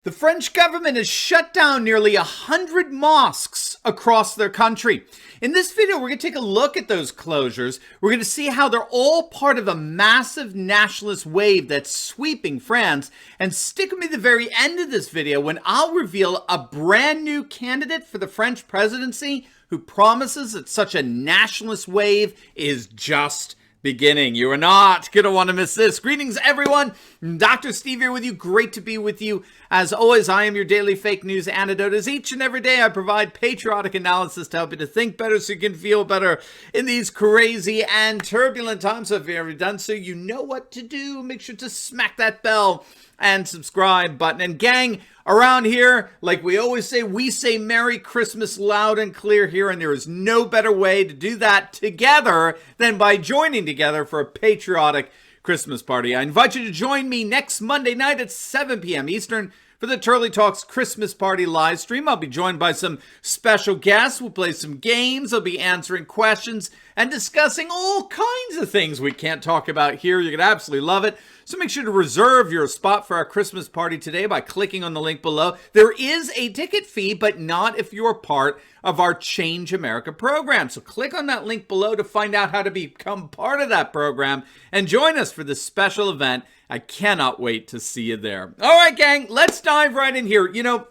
The French government has shut down nearly 100 mosques across their country. In this video, we're going to take a look at those closures. We're going to see how they're all part of a massive nationalist wave that's sweeping France. And stick with me at the very end of this video when I'll reveal a brand new candidate for the French presidency who promises that such a nationalist wave is just beginning. You are not going to want to miss this. Greetings, everyone. Dr. Steve here with you. Great to be with you. As always, I am your daily fake news antidote. As each and every day, I provide patriotic analysis to help you to think better so you can feel better in these crazy and turbulent times. So if you've ever done so, you know what to do. Make sure to smack that bell and subscribe button. And gang, around here, like we always say, we say Merry Christmas loud and clear here, and there is no better way to do that together than by joining together for a patriotic Christmas party. I invite you to join me next Monday night at 7 p.m. Eastern for the Turley Talks Christmas Party live stream. I'll be joined by some special guests. We'll play some games. I'll be answering questions and discussing all kinds of things we can't talk about here. You're going to absolutely love it. So make sure to reserve your spot for our Christmas party today by clicking on the link below. There is a ticket fee, but not if you're part of our Change America program. So click on that link below to find out how to become part of that program and join us for this special event. I cannot wait to see you there. All right, gang, let's dive right in here. You know,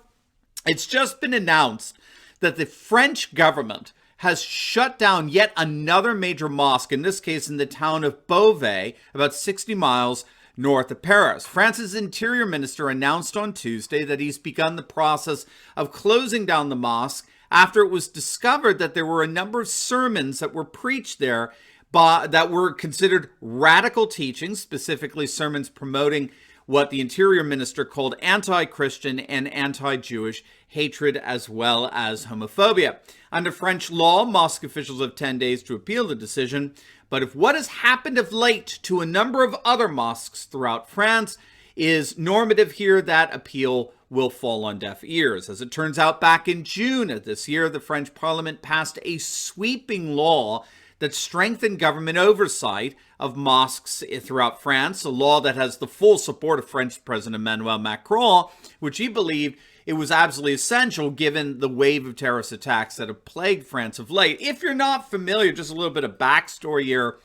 it's just been announced that the French government has shut down yet another major mosque, in this case in the town of Beauvais, about 60 miles north of Paris. France's interior minister announced on Tuesday that he's begun the process of closing down the mosque after it was discovered that there were a number of sermons that were preached there that were considered radical teachings, specifically sermons promoting what the interior minister called anti-Christian and anti-Jewish hatred as well as homophobia. Under French law, mosque officials have 10 days to appeal the decision, but if what has happened of late to a number of other mosques throughout France is normative here, that appeal will fall on deaf ears. As it turns out, back in June of this year, the French parliament passed a sweeping law that strengthened government oversight of mosques throughout France, a law that has the full support of French President Emmanuel Macron, which he believed it was absolutely essential given the wave of terrorist attacks that have plagued France of late. If you're not familiar, just a little bit of backstory here.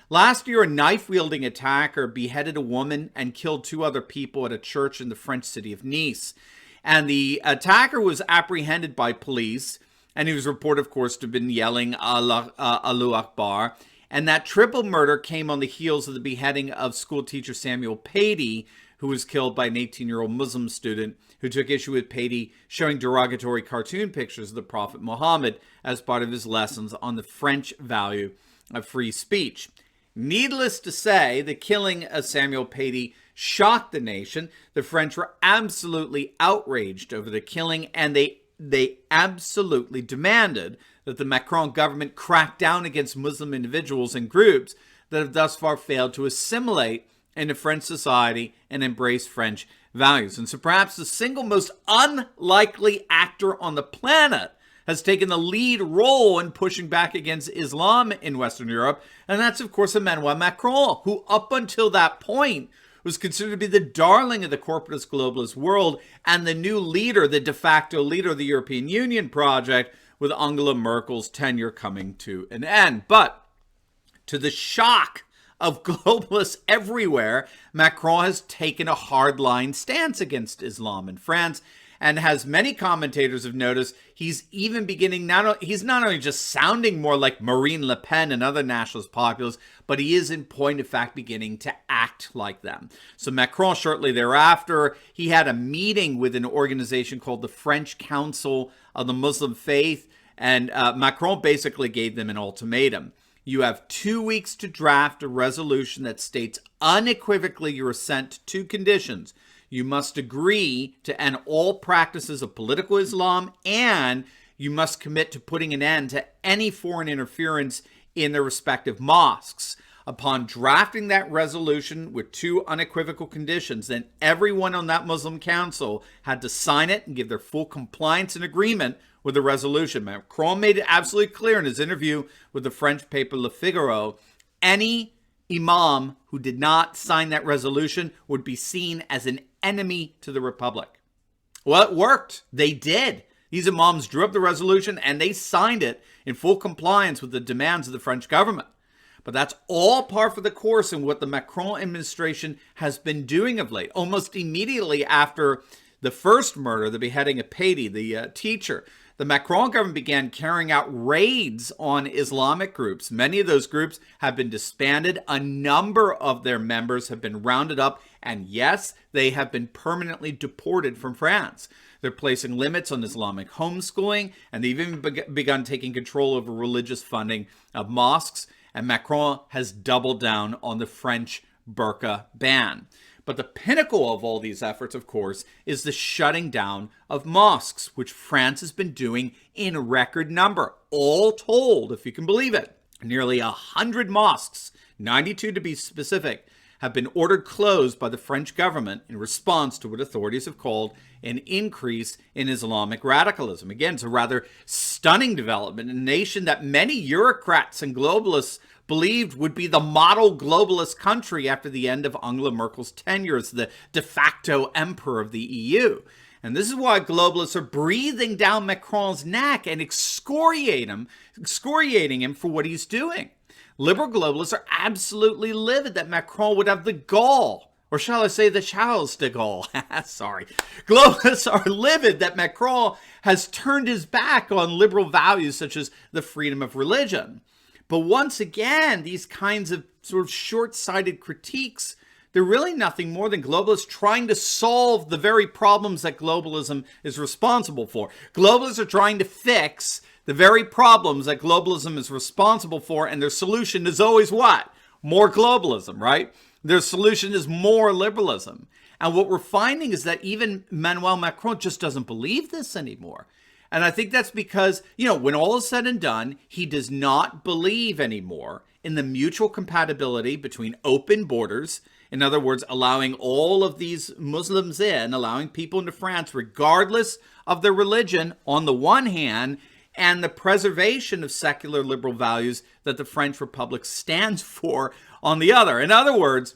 Last year, a knife-wielding attacker beheaded a woman and killed 2 other people at a church in the French city of Nice. And the attacker was apprehended by police, and he was reported, of course, to have been yelling Allahu Akbar. And that triple murder came on the heels of the beheading of schoolteacher Samuel Paty, who was killed by an 18-year-old Muslim student who took issue with Paty showing derogatory cartoon pictures of the Prophet Muhammad as part of his lessons on the French value of free speech. Needless to say, the killing of Samuel Paty shocked the nation. The French were absolutely outraged over the killing, and they absolutely demanded that the Macron government crack down against Muslim individuals and groups that have thus far failed to assimilate into French society and embrace French values. And so perhaps the single most unlikely actor on the planet has taken the lead role in pushing back against Islam in Western Europe. And that's, of course, Emmanuel Macron, who up until that point was considered to be the darling of the corporatist globalist world and the new leader, the de facto leader of the European Union project, with Angela Merkel's tenure coming to an end. But to the shock of globalists everywhere, Macron has taken a hardline stance against Islam in France. And as many commentators have noticed, he's even beginning, he's not only just sounding more like Marine Le Pen and other nationalist populists, but he is in point of fact beginning to act like them. So Macron, shortly thereafter, he had a meeting with an organization called the French Council of the Muslim Faith, and Macron basically gave them an ultimatum. You have 2 weeks to draft a resolution that states unequivocally your assent to 2 conditions. You must agree to end all practices of political Islam, and you must commit to putting an end to any foreign interference in their respective mosques. Upon drafting that resolution with 2 unequivocal conditions, then everyone on that Muslim council had to sign it and give their full compliance and agreement with the resolution. Macron made it absolutely clear in his interview with the French paper Le Figaro, any imam who did not sign that resolution would be seen as an enemy to the Republic. Well, it worked. They did. These imams drew up the resolution and they signed it in full compliance with the demands of the French government. But that's all par for the course in what the Macron administration has been doing of late. Almost immediately after the first murder, the beheading of Patty, the teacher, the Macron government began carrying out raids on Islamic groups. Many of those groups have been disbanded. A number of their members have been rounded up. And yes, they have been permanently deported from France. They're placing limits on Islamic homeschooling, and they've even begun taking control over religious funding of mosques. And Macron has doubled down on the French burqa ban. But the pinnacle of all these efforts, of course, is the shutting down of mosques, which France has been doing in record number. All told, if you can believe it, nearly 100 mosques, 92 to be specific, have been ordered closed by the French government in response to what authorities have called an increase in Islamic radicalism. Again, it's a rather stunning development in a nation that many bureaucrats and globalists believed would be the model globalist country after the end of Angela Merkel's tenure as the de facto emperor of the EU. And this is why globalists are breathing down Macron's neck and excoriating him for what he's doing. Liberal globalists are absolutely livid that Macron would have the gall, or shall I say the Charles de Gaulle. Sorry. Globalists are livid that Macron has turned his back on liberal values such as the freedom of religion. But once again, these kinds of sort of short-sighted critiques, they're really nothing more than globalists trying to solve the very problems that globalism is responsible for. Globalists are trying to fix the very problems that globalism is responsible for, and their solution is always what? More globalism, right? Their solution is more liberalism. And what we're finding is that even Emmanuel Macron just doesn't believe this anymore. And I think that's because, when all is said and done, he does not believe anymore in the mutual compatibility between open borders. In other words, allowing all of these Muslims in, allowing people into France, regardless of their religion, on the one hand, and the preservation of secular liberal values that the French Republic stands for on the other. In other words,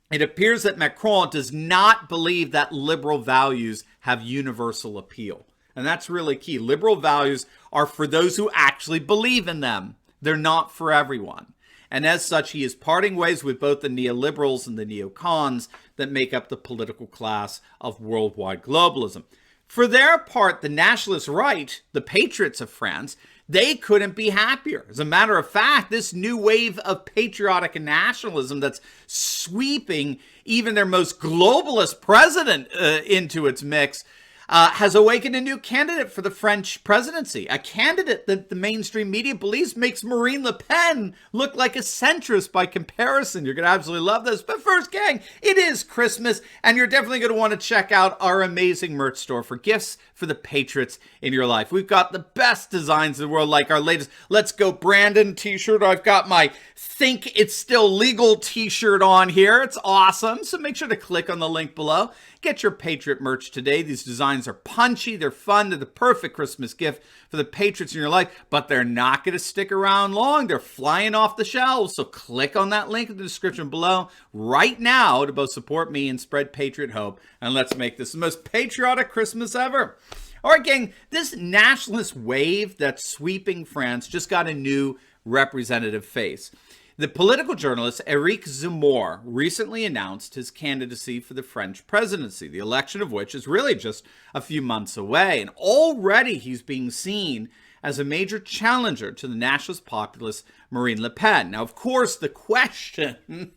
it appears that Macron does not believe that liberal values have universal appeal. And that's really key. Liberal values are for those who actually believe in them. They're not for everyone. And as such, he is parting ways with both the neoliberals and the neocons that make up the political class of worldwide globalism. For their part, the nationalist right, the patriots of France, they couldn't be happier. As a matter of fact, this new wave of patriotic nationalism that's sweeping even their most globalist president into its mix has awakened a new candidate for the French presidency, a candidate that the mainstream media believes makes Marine Le Pen look like a centrist by comparison. You're going to absolutely love this. But first, gang, it is Christmas, and you're definitely going to want to check out our amazing merch store for gifts for the patriots in your life. We've got the best designs in the world, like our latest Let's Go Brandon t-shirt. I've got my Think It's Still Legal t-shirt on here. It's awesome. So make sure to click on the link below. Get your Patriot merch today. These designs are punchy, they're fun, they're the perfect Christmas gift for the patriots in your life, but they're not going to stick around long. They're flying off the shelves. So click on that link in the description below right now to both support me and spread Patriot hope. And let's make this the most patriotic Christmas ever. All right, gang, this nationalist wave that's sweeping France just got a new representative face. The political journalist Éric Zemmour recently announced his candidacy for the French presidency, the election of which is really just a few months away. And already he's being seen as a major challenger to the nationalist populist Marine Le Pen. Now, of course, the question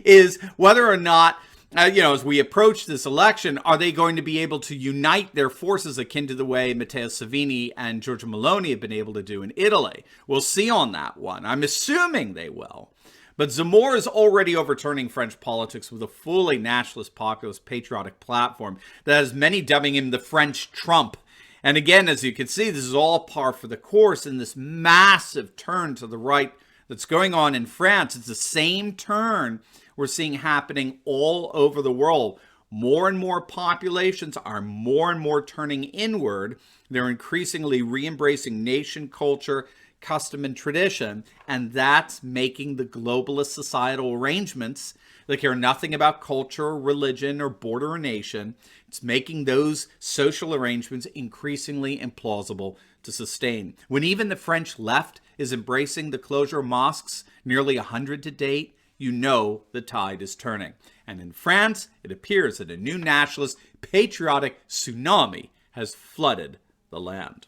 is whether or not, as we approach this election, are they going to be able to unite their forces akin to the way Matteo Salvini and Giorgia Meloni have been able to do in Italy? We'll see on that one. I'm assuming they will. But Zemmour is already overturning French politics with a fully nationalist, populist, patriotic platform that has many dubbing him the French Trump. And again, as you can see, this is all par for the course in this massive turn to the right that's going on in France. It's the same turn we're seeing happening all over the world. More and more populations are more and more turning inward. They're increasingly re-embracing nation, culture, custom, and tradition. And that's making the globalist societal arrangements that care nothing about culture, or religion, or border or nation It's making those social arrangements increasingly implausible to sustain. When even the French left is embracing the closure of mosques, nearly 100 to date, you know the tide is turning. And in France, it appears that a new nationalist, patriotic tsunami has flooded the land.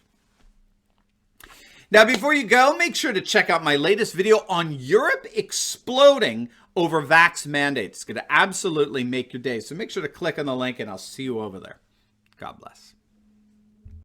Now, before you go, make sure to check out my latest video on Europe exploding over vax mandates. It's going to absolutely make your day. So make sure to click on the link and I'll see you over there. God bless.